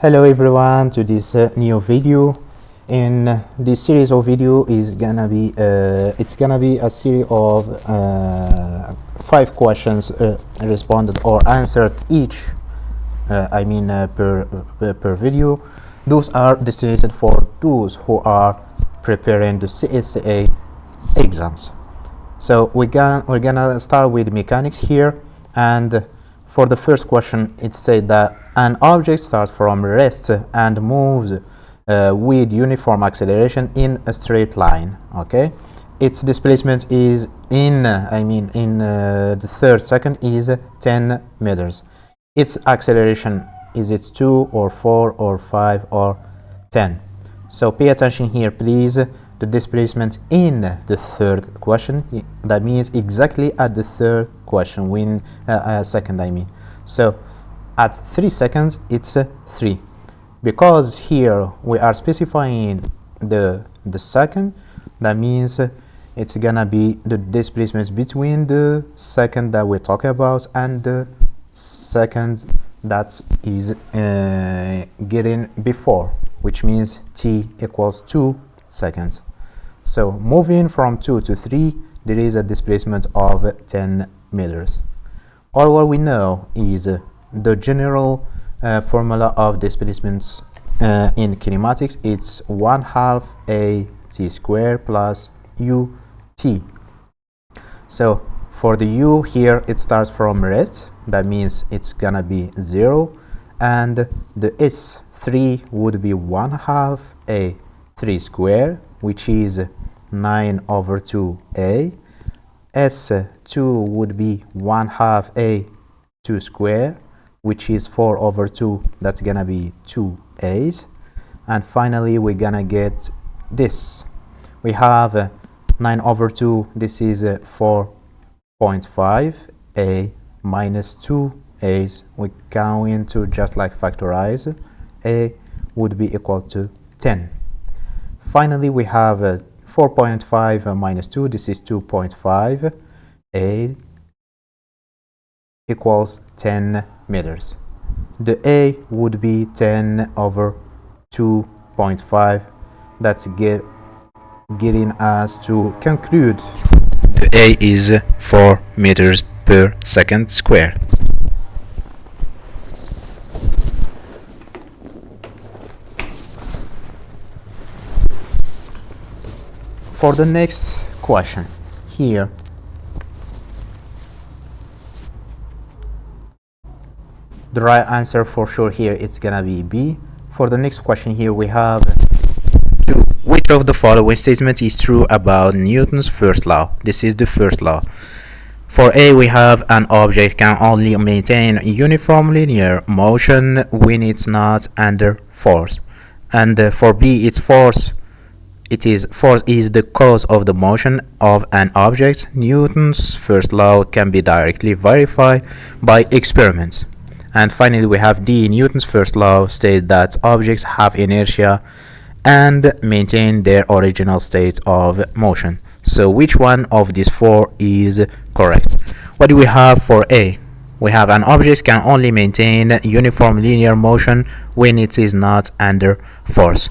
Hello everyone to this new video. In this series of video is gonna be a series of 5 questions responded or answered each per video. Those are destined for those who are preparing the CSCA exams. So we're gonna start with mechanics here, and for the first question it said that an object starts from rest and moves with uniform acceleration in a straight line. Okay, its displacement is in the third second is 10 meters. Its acceleration is it 2 or 4 or 5 or 10. So pay attention here please. The displacement in the third question, that means exactly at the third question when second so at 3 seconds it's 3, because here we are specifying the second. That means it's gonna be the displacement between the second that we're talking about and the second that is getting before, which means t equals 2 seconds. So moving from 2 to 3, there is a displacement of 10 meters. All what we know is the general formula of displacements in kinematics. It's 1/2 a t squared plus u t. So for the u here, it starts from rest. That means it's gonna be 0, and the s3 would be 1/2 a 3 squared, which is 9/2a. S2 would be 1/2 a 2 squared, which is 4/2. That's gonna be 2a's. And finally we're gonna get this. We have 9/2. This is 4.5 a minus 2a's. We're going to just like factorize. A would be equal to 10. Finally we have 4.5 minus 2, this is 2.5. A equals 10 meters. The A would be 10/2.5. That's getting us to conclude the A is 4 meters per second square. For the next question here, the right answer for sure here it's gonna be B. For the next question here we have 2. Which of the following statement is true about Newton's first law? This is the first law. For A, we have an object can only maintain uniform linear motion when it's not under force. And for B, it's force is the cause of the motion of an object. Newton's first law can be directly verified by experiment. And finally we have D. Newton's first law states that objects have inertia and maintain their original state of motion. So which one of these 4 is correct? What do we have for A? We have an object can only maintain uniform linear motion when it is not under force.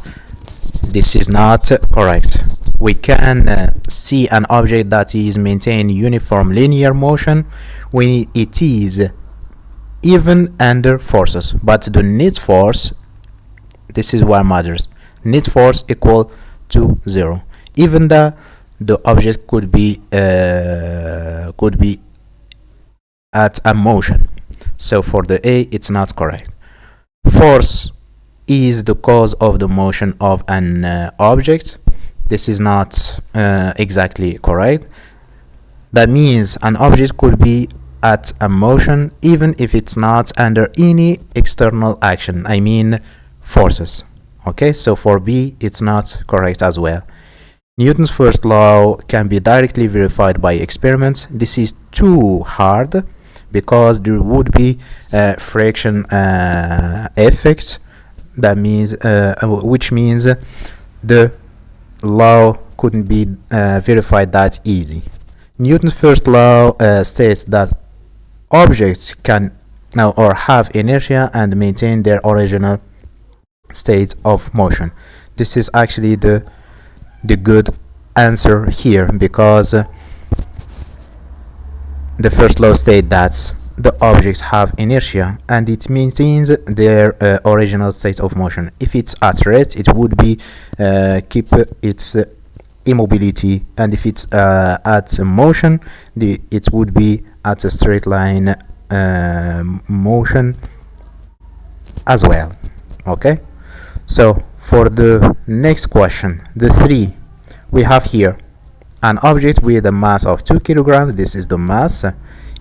This is not correct. We can see an object that is maintaining uniform linear motion when it is even under forces, but the net force, this is what matters. Net force equal to 0, even though the object could be at a motion. So for the A, it's not correct. Force is the cause of the motion of an object. This is not exactly correct. That means an object could be at a motion even if it's not under any external action, forces. Okay, so for B it's not correct as well. Newton's first law can be directly verified by experiments. This is too hard because there would be friction effect. That means which means the law couldn't be verified that easy. Newton's first law states that objects can or have inertia and maintain their original state of motion. This is actually the good answer here, because the first law states that the objects have inertia and it maintains their original state of motion. If it's at rest, it would be keep its immobility, and if it's at motion, it would be at a straight line motion as well. Okay, so for the next question, the 3, we have here an object with a mass of 2 kilograms, this is the mass,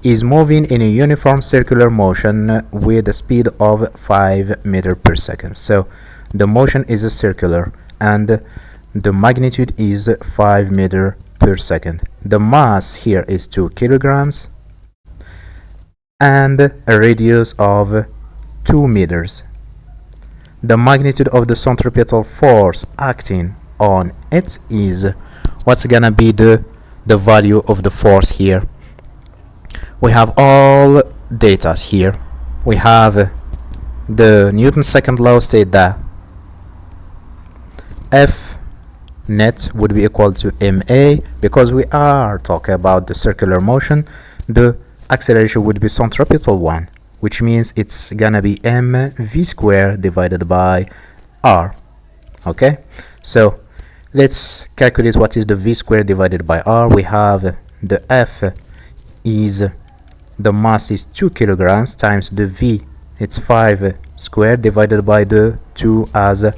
is moving in a uniform circular motion with a speed of 5 meters per second. So the motion is a circular and the magnitude is 5 meters per second. The mass here is 2 kilograms and a radius of 2 meters. The magnitude of the centripetal force acting on it is, what's gonna be the value of the force here? We have all data here. We have the Newton's second law state that F net would be equal to ma. Because we are talking about the circular motion, the acceleration would be centripetal one, which means it's gonna be mv squared divided by r. Okay, so let's calculate what is the v squared divided by r. We have the F is, the mass is 2 kilograms times the v, it's 5 squared divided by the 2 as a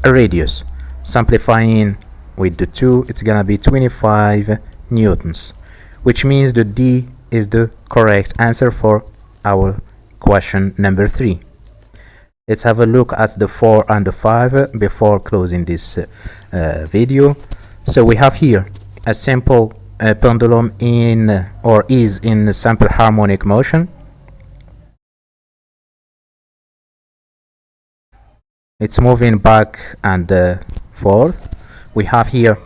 radius. Simplifying with the 2, it's gonna be 25 newtons, which means the D is the correct answer for our question number 3. Let's have a look at the 4 and the 5 before closing this video. So we have here a simple pendulum is in simple harmonic motion. It's moving back and forth. We have here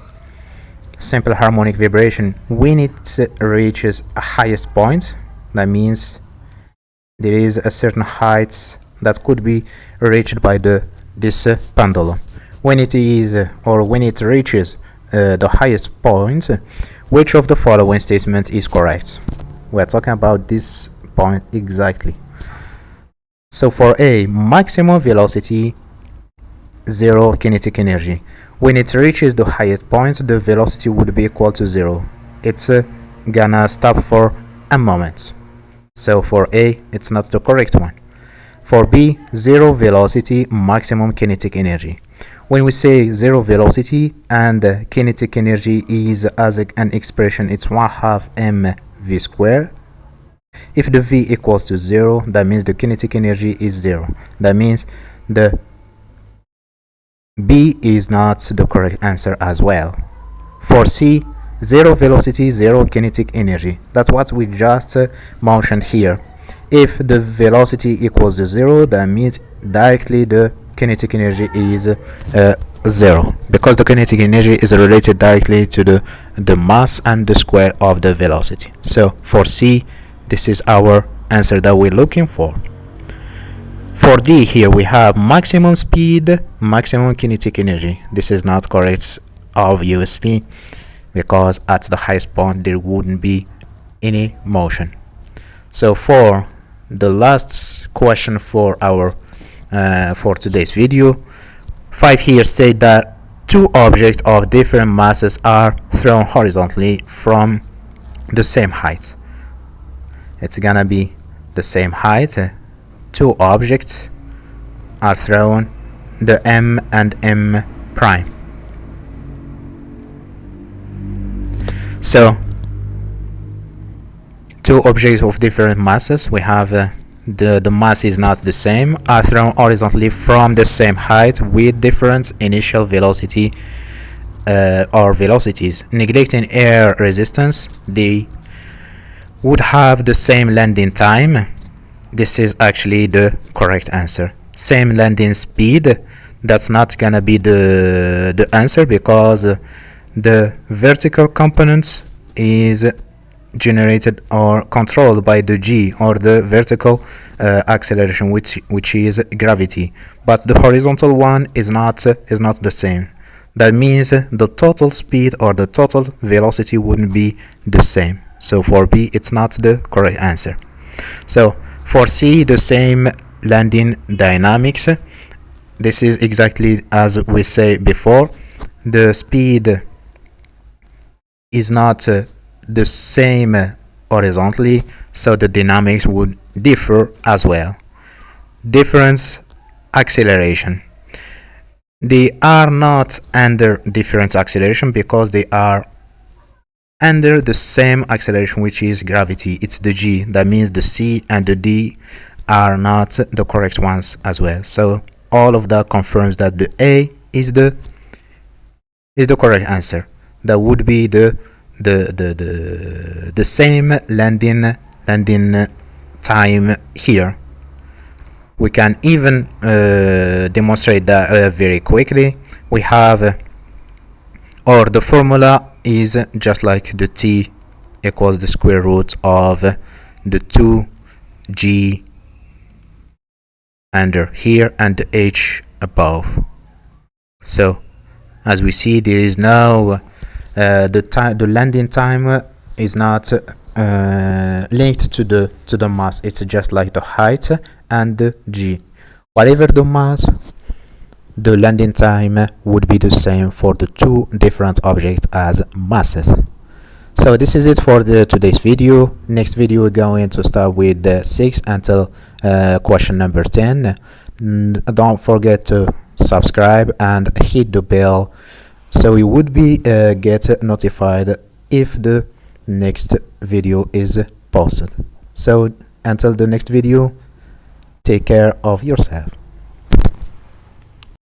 simple harmonic vibration. When it reaches a highest point, that means there is a certain height that could be reached by this pendulum. When it is when it reaches the highest point, which of the following statement is correct? We're talking about this point exactly. So for A, maximum velocity, 0 kinetic energy. When it reaches the highest point, the velocity would be equal to 0. It's gonna stop for a moment. So for A, it's not the correct one. For B, 0 velocity, maximum kinetic energy. When we say 0 velocity and kinetic energy is as an expression, it's 1/2 mv squared. If the v equals to 0, that means the kinetic energy is 0. That means the B is not the correct answer as well. For C, 0 velocity, 0 kinetic energy. That's what we just mentioned here. If the velocity equals to 0, that means directly the kinetic energy is 0, because the kinetic energy is related directly to the mass and the square of the velocity. So for C, this is our answer that we're looking for. For D, here we have maximum speed, maximum kinetic energy. This is not correct, obviously, because at the highest point there wouldn't be any motion. So for the last question for our for today's video, 5 here state that 2 objects of different masses are thrown horizontally from the same height. It's gonna be the same height. 2 objects are thrown, the m and m prime. So 2 objects of different masses, we have the mass is not the same, are thrown horizontally from the same height with different initial velocity or velocities. Neglecting air resistance, they would have the same landing time. This is actually the correct answer. Same landing speed, that's not gonna be the answer, because the vertical component is generated or controlled by the g, or the vertical acceleration, which is gravity, but the horizontal one is not the same. That means the total speed or the total velocity wouldn't be the same. So for B, it's not the correct answer. So for C, the same landing dynamics. This is exactly as we say before. The speed is not the same horizontally, so the dynamics would differ as well. Difference acceleration. They are not under difference acceleration because they are under the same acceleration, which is gravity. It's the g. That means the c and the d are not the correct ones as well. So all of that confirms that the a is the correct answer. That would be the same landing time here. We can even demonstrate that very quickly. We have or the formula is just like the t equals the square root of the 2g under here and the h above. So as we see, there is no the landing time is not linked to the mass. It's just like the height and the g. Whatever the mass, the landing time would be the same for the two different objects as masses. So this is it for today's video. Next video we're going to start with 6 until question number 10. Don't forget to subscribe and hit the bell so you would be get notified if the next video is posted. So until the next video, take care of yourself.